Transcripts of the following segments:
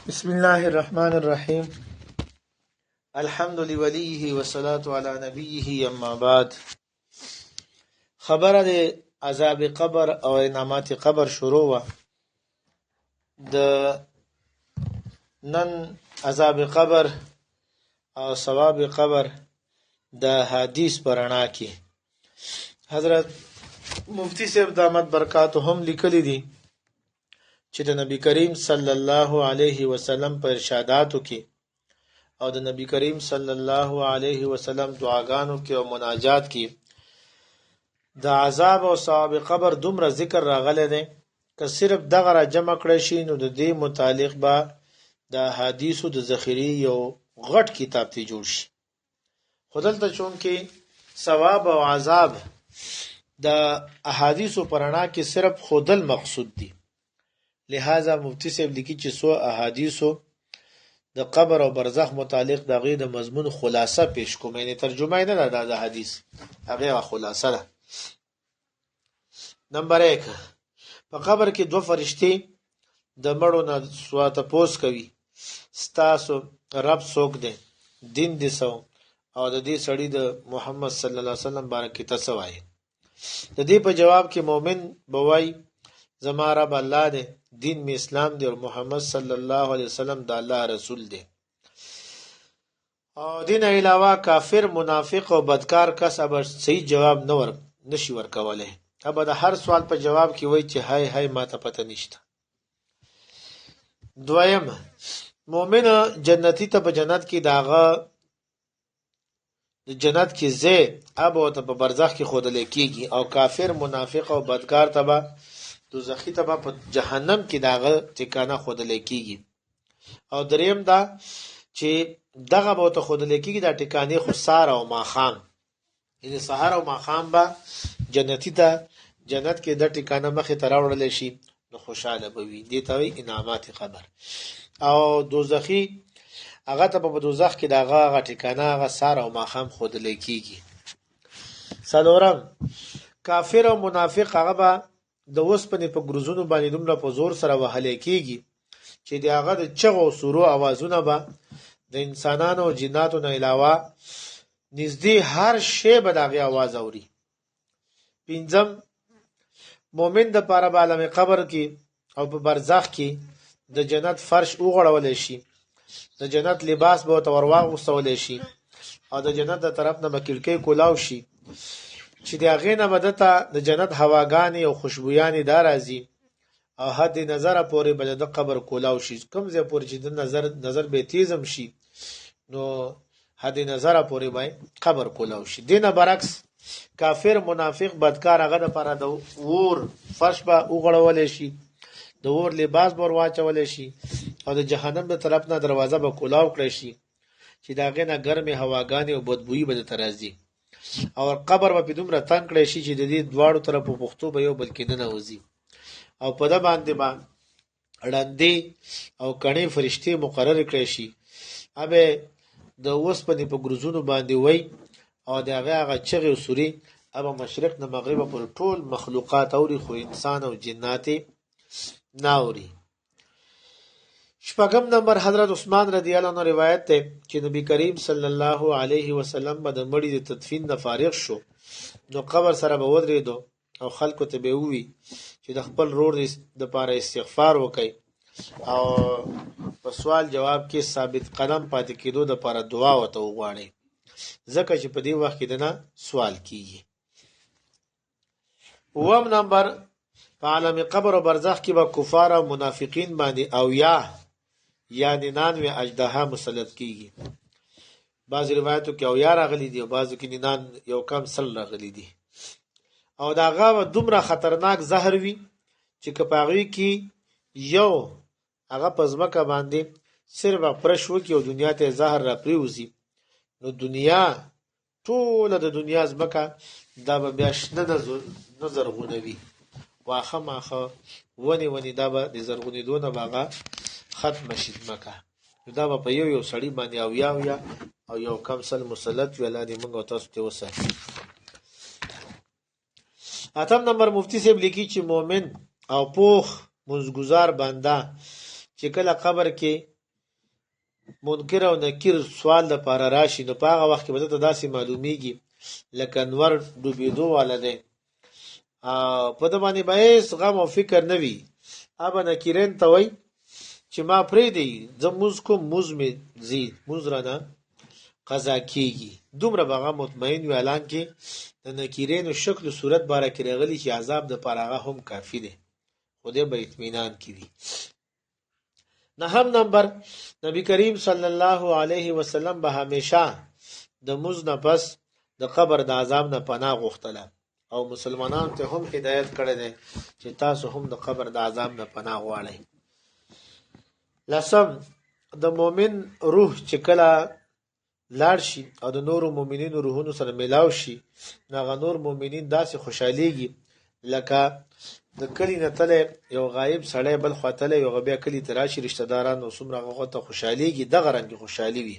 بسم الله الرحمن الرحيم. الحمد لوليه والصلاة على نبيه اما بعد. خبره د عذاب قبر او انعامات قبر شروع و د نن عذاب قبر او ثواب قبر د حدیث پرانا کې حضرت مفتی صاحب دامت برکاتهم لیکلي دي چې د نبی کریم صلی الله علیه وسلم په ارشاداتو کې او د نبی کریم صلی الله علیه وسلم دعاګانو کې او مناجات کې د عذاب او ثواب قبر دومره ذکر راغلی دی که صرف دغه را جمع کړی شي نو د دې متعلق به د احادیثو د ذخیرې یو غټ کتاب ته جوړ شي. خو دلته چون کې ثواب او عذاب د احادیثو پرانا کې صرف خودل مقصود دي، لہذا مفتی صاحب لیکي چې سو احادیثو د قبر او برزخ متعلق دغه د مضمون خلاصه پیش کوم، یعنی ترجمه نه ده د حدیث، هغه خلاصه ده. نمبر 1، په قبر کې دوه فرشتي د مړو نه سوال تپوس کوي، ستاسو رب څوک دی، دین دې څه او د دې سړي د محمد صلی الله علیه وسلم باره کې تاسو وایي. د دې په جواب کې مؤمن بوای زما رب الله دی، دین می اسلام دی او محمد صلی الله علیه وسلم د الله رسول دی. او دین علاوه کافر، منافق او بدکار کس به صحیح جواب نشي ورکولای. ابا د هر سوال په جواب کې وای چې هاي هاي ما ته پته نشته. دویم، مؤمن جنتی ته په جنت کې داغه د جنت کې زه ابو ته په برزخ کې خودل کېږي، او کافر، منافق او بدکار ته به دوزخی ته په جهنم کې داغه ټکانه خودل کېږي. او دریم دا چې دغه به ته خودل کېږي د ټکانې خو سار او ماخام، یعنی سحر او ماخام به جنتی ته جنت کې د ټکانه مخې ته راوړل شي نو خوشاله به وي. دې ته وایي انعامات قبر. او دوزخی هغه ته په دوزخ کې دغه ټکانه هغه سار او ماخام خودل کېږي. څلورم، کافر او منافق هغه به د وسپنې په ګروزونو باندې دومره په زور سره وهلې کېږي چې د هغه د چغو او سورو اوازونه به د انسانانو او جناتو نه علاوه نږدې هر شی به د هغې اواز اوري. پنځم، مؤمن د پاره به عالم قبر کې او په برزخ کې د جنت فرش وغوړولی شي، د جنت لباس به ورته ور واغوستولی شي، او د جنت د طرف نه به کړکۍ کولاو شي چې د هغې نه به دته د جنت هواګانې او خوشبویانې دا راځي، او حد نظره پورې به د قبر کولاو شي. کوم ځای پورې چې د نظر به تیزم شي نو حد نظره پورې به قبر کولاو شي. دینه برعکس کافر، منافق، بدکار هغه دپاره د اور فرش به وغوړولی شي، د اور لباس به ور واچولی شي، او د جهنم د طرف نه دروازه به کولاو کړی شي چې د هغې نه ګرمې هواګانې او بدبویي به درته راځي، او قبر به په دومره تنګ کړی شي چې د دې دواړو طرفو پښتو به یو بل کې ننوځي، او په ده باندې به ړندې او کڼې فرشتې مقرر کړی شي. ابې د اوسپنې په ګروزونو باندې وی او د هغه چغې او سورې ابه مشرق نه مغربه پر ټول مخلوقات اوري، خو انسان او جنات نه اوري. شپږم نمبر، حضرت عثمان رضی الله عنه روایت ده چې نبی کریم صلی الله علیه وسلم به د مړي د تدفین نه فارغ شو نو قبر سره به ودرېدو او خلکو ته به ووي چې د خپل رور د پاره استغفار وکړي او په سوال جواب کې ثابت قدم پاتې کېدو د پاره دعا ورته وغواړي، ځکه چې په دې وخت کې دنه سوال کیږي. اووم نمبر، په عالم قبر او برزخ کې به کفار او منافقین باندې او یا 99 اجدها مسلط کیږي. بعض روایتو کې او یا راغلي دي او بعضو کې 100 راغلي دي، او دا هغه دومره خطرناک زهر وي چې که په هغوی کې یو هغه په ځمکه باندې صرف پرش وکړي او دنیا ته زهر را پرېوځي نو دنیا ټوله د دنیا ځمکه دا به بیا شنه نه زرغونوي، واخه ماخه ونې دا به د زرغونېدو نه به هغه ختمه شي ځمکه، نو دا به په یو سړي باندې اویا او یو کم سل مسلط وي. الله دې موږ او تاسو ته وساتي. اتم نمبر، مفتی صاحب لیکي چې مؤمن او پوخ منځګزار بنده چې کله قبر کې منکر او نکیر سوال لپاره راشي نو په هغه وخت کې به ته داسې معلومیږي لکه انور ډوبېدو والا دی په د باندې به هېڅ غم او فکر نه وي ابه نکیرین ته وایي چې ما پرېږدئ زه مونځ کوم مونځ مې ځي مونځ رانه قضا کېږي دومره به هغه مطمئن وي حالانکې د نکیرینو شکل و صورت باره کې راغلي چې عذاب دپاره هغه هم کافي دی خو دی به اطمینان کې وي نهم نمبر نبی کریم صلی الله علیه وسلم به همیشه د مونځ نه پس د قبر د عذاب نه پناه غوښتله او مسلمانانو ته هم هدایت کړی دی چې تاسو هم د قبر د عذاب نه پناه غواړئ لسم د مؤمن روح چې کله لاړ شي او د نورو مؤمنینو روحونو سره ملاو شي نو هغه نور مؤمنین داسې خوشحالیږي لکه د کلي نه تلی یو غایب سړی بل خوا تلی یو هغه بیا کلي ته راشي رشته داران نو څومره هغه ته خوشحالیږي دغه رنګې خوشحالي وي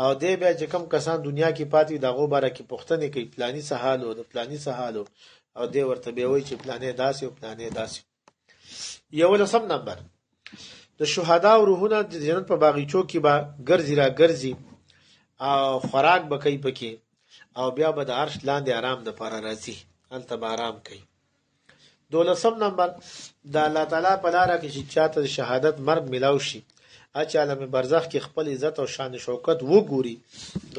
او دی بیا چې کوم کسان دنیا کې پاتې وي د هغو باره کې پوښتنې کوي پلاني څه حال و د پلاني څه حال و او دی ورته بیا وایي چې پلانې داسې و پلانې داسې یولسم نمبر د شهدا او روحونه د جنت په باغچو کې به ګرځي را ګرځي او خوراک به کوي پکې او بیا به د عرش لاندې آرام دپاره راځي هلته به آرام کوي دولسم نمبر د الله تعالی په لاره کې چې چاته د شهادت مرګ ملاو شي چې عالم برزخ کې خپل عزت او شان شوکت وګوري نو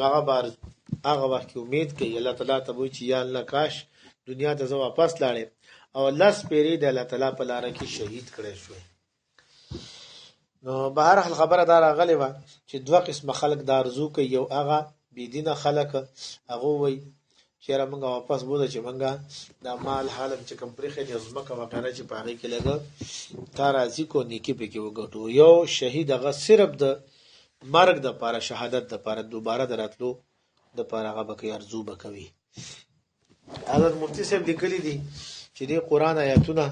هغه وخت کې امید کوي الله تعالی ته وایي چې یا الله کاش دنیا ته زه واپس لاړم او لس پیرې د الله تعالی په لاره کې شهید کړی شوی نو بهر حال خبره دا راغلی وه چې دوه قسمه خلک دا ارزو کوي یو هغه بېدینه خلک هغه وایي چېره موږ واپس بوده چې موږ دا مال حالم چې کوم پرېښی دی ځمکه وغیره چې په هغې کې لږه تا راځي کو نیکي پکې وګټو یو شهید هغه صرف د مرګ دپاره شهادت دپاره دوباره د راتلو دپاره هغه به کوي ارزو به کوي حضرت مفتي صاحب لیکلي دي چې دې قرآن آیاتونه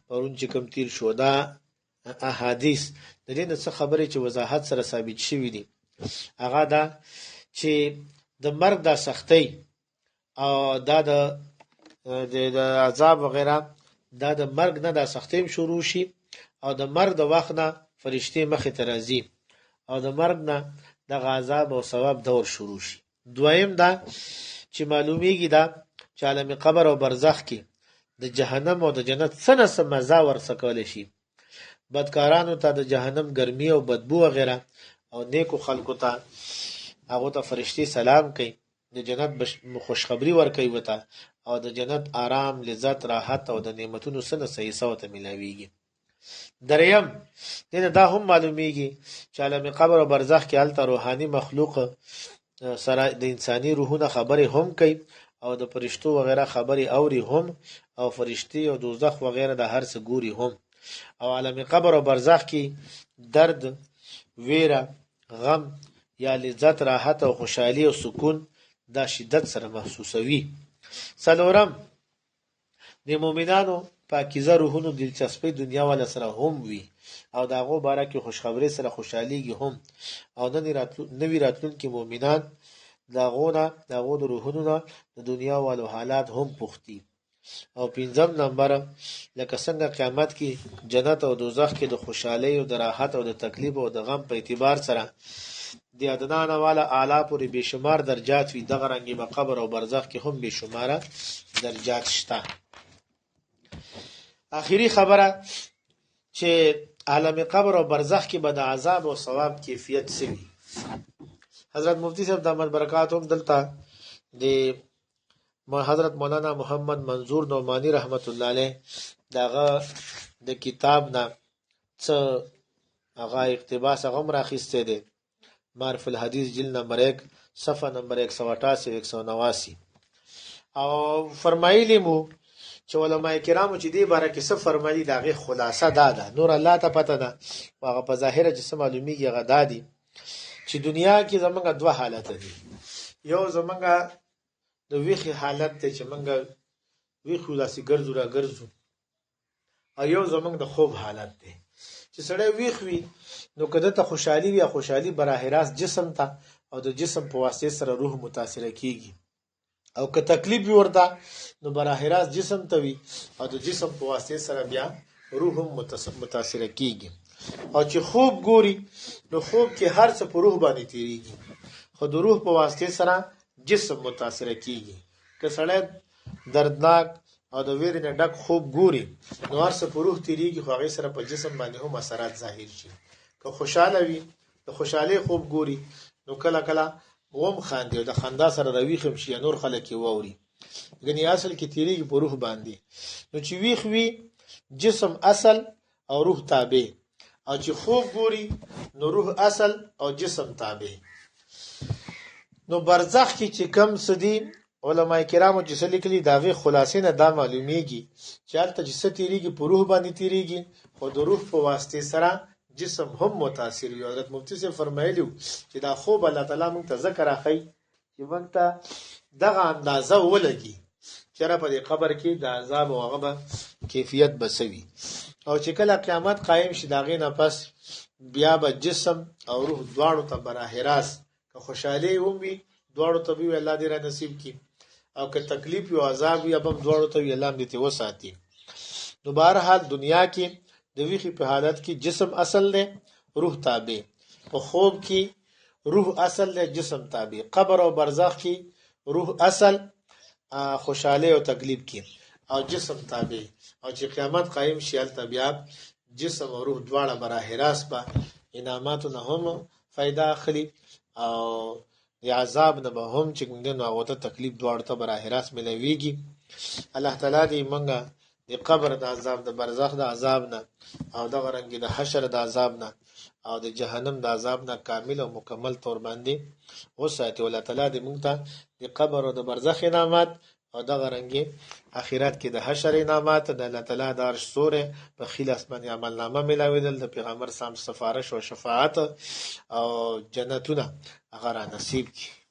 پرون چې کوم تیر شو دا احادیث د دې نه څه خبرې چې وضاحت سره ثابت شوي دي هغه دا چې د مرګ دا سختۍ او دا د عذاب وغیره دا د مرګ نه دا سختۍ شروع شي او د مرګ د وخت نه فرشتې مخې ته راځي او د مرګ نه دغه عذاب او ثواب دور شروع شي دویم دا چې معلومیږي دا چې عالم قبر او برزخ کې د جهنم او د جنت څه نه څه مزه ورڅه کولی شي بدکارانو ته د جهنم ګرمي او بدبو وغیره او نیکو خلکو ته هغو ته فرشتې سلام کوي د جنت خوشخبری ورکوي ورته او د جنت آرام لذت راحت او د نعمتونو څه نه څه حصه ورته میلاویږي دریم دې نه دا هم معلومیږي چې عالم قبر او برزخ کې هلته روحاني مخلوق سره د انساني روحونه خبرې هم کوي او د فرشتو وغیره خبرې اوري هم او فرشتې او دوزخ وغیره د هر څه ګوري هم او عالم قبر او برزخ کې درد ویره غم یا لذت راحت او خوشحالي او سکون دا شدت سره محسوسوي څلورم د مؤمنانو پاکیزه روحونو دلچسپي دنیا والا سره هم وي او د هغو باره کې خوشخبرۍ سره خوشحالیږي هم او نوي راتلونکي مؤمنان د هغو د روحونو نه د دنیا والو حالات هم پوښتي او پنځم نمبر لکه څنګه قیامت کې جنت او دوزخ کې د خوشحالۍ او د راحت او د تکلیف او د غم په اعتبار سره د ادنا نه والا اعلی پورې بېشمار درجات وي دغه رنګې به قبر او برزخ کې هم بېشماره درجات شته آخري خبره چې عالم قبر او برزخ کې به د عذاب او ثواب کیفیت څه وي حضرت مفتی صاحب دامت برکات هم دلته د حضرت مولانا محمد منظور نعمانی رحمت الله علیه دغه د کتاب نه څه هغه اقتباس هغه هم راخیستی دی معرف الحدیث جلد نمبر 1 صفحه نمبر 188 189 او فرمایلی مو چې علماء کرامو چې دې باره کې څه فرمایي د هغې خلاصه دا ده نور الله ته پته ده هغه په ظاهره چې څه معلومیږي هغه دا دي چې دنیا کې زمونږ دوه حالته دي یو زمونږ د ویښې حالت دی چې مونږ ویښ یو داسې ګرځو را ګرځو او یو زمونږ د خوب حالت دی چې سړی ویښ وي نو که دته خوشحالي وي خوشحالي براه راست جسم ته او د جسم په واسطې سره روح متاثره کیږي او که تکلیف وي ورته نو براه راست جسم ته وي او د جسم په واسطې سره بیا روح هم متاثره کیږي او چې خوب ګوري نو خوب کې هر څه په روح باندې تیریږي خو د روح په واسطه سره جسم متاثر کیږي که سړی دردناک او د ویرې نه ډک خوب ګوري نو هر څه په روح تیریږي خو هغې سره په جسم باندې هم اثرات ظاهر شي که خوشحاله وي د خوشحالۍ خوب ګوري نو کله کله وم خاندي او د خندا سره رویښ هم شي نور خلک یې واوري ګنې اصل کې تیریږي په روح باندې نو چې ویښ وي جسم اصل او روح تابع او چې خوب ګوري نو روح اصل او جسم تابع نو برزخ کې چې کم سدي علماء کرامو چې څه لیکلي د هغې خلاصې نه دا معلومیږي چې هلته چې څه تیریږي په روح باندې تیریږي خو د روح په واسطې سره جسم هم متاثر وي حضرت مفتي صاحب فرمایلي چې دا خوب الله تعالی موږ ته ځکه راښیي چې موږ ته دغه اندازه ولګي چېرې په دې قبر کې د عذاب او هغه به کیفیت به څه وي او چې کله قیامت قایم شي د هغې نه پس بیا به جسم او روح دواړو ته براه راست که خوشحالي هم وي دواړو ته به وي الله دې را نصیب کړي او که تکلیف او عذاب وي به هم دواړو ته وي الله هم دې ترې وساتي نو بهرحال دنیا کې د ویښې په حالت کې جسم اصل دی روح تابع په خوب کې روح اصل دی جسم تابع قبر او برزخ کې روح اصل خوشحالي او تکلیف کې او جسم تابع او چې قیامت قایم شي هلته بیا جسم او روح دواړه براه راست به انعاماتو نه هم فایده اخلي او د عذاب نه به هم چې کوم دی نو هغو ته تکلیف دواړو ته براه راست میلاویږي الله تعالی دې موږ د قبر د عذاب د برزخ د عذاب نه او دغه رنګې د حشر د عذاب نه او د جهنم د عذاب نه کامل او مکمل طور باندې وساتي الله تعالی دې موږ ته د قبر او د برزخ انعامات او دغه رنګې اخرت کې د حشر انعامات د الله تعالی د عرش سوره په خیل اسماني عملنامه ملاویدل د پیغمبر سام سفارش او شفاعت او جنتونه هغه را نصیب کړي